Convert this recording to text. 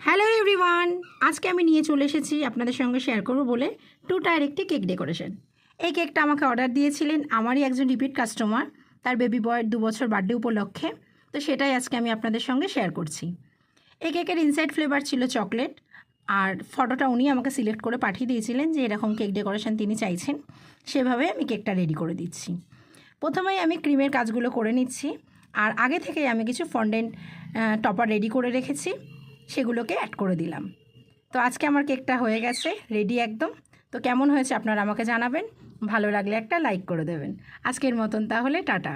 Hello everyone, আজকে আমি নিয়ে চলে এসেছি আপনাদের সঙ্গে শেয়ার করব বলে 2 টায়ার একটি কেক ডেকোরেশন। এই কেকটা আমাকে অর্ডার দিয়েছিলেন আমারই একজন রিপিট কাস্টমার, তার বেবি বয়ের 2 বছর বার্থডে উপলক্ষে। তো সেটাই আজকে আমি আপনাদের সঙ্গে শেয়ার করছি। এই কেকের ইনসাইড ফ্লেভার ছিল চকলেট, আর ফটোটা উনি আমাকে সিলেক্ট করে পাঠিয়ে দিয়েছিলেন যে এরকম কেক ডেকোরেশন তিনি চাইছেন, সেভাবে আমি কেকটা রেডি করে দিচ্ছি। প্রথমেই আমি ক্রিমের কাজগুলো করে নিচ্ছি, আর আগে থেকেই আমি কিছু ফন্ডেন্ট টপার রেডি করে রেখেছি, সেগুলোকে অ্যাড করে দিলাম। তো আজকে আমার কেকটা হয়ে গেছে রেডি একদম। তো কেমন হয়েছে আপনারা আমাকে জানাবেন, ভালো লাগলে একটা লাইক করে দেবেন। আজকের মতন তাহলে টাটা।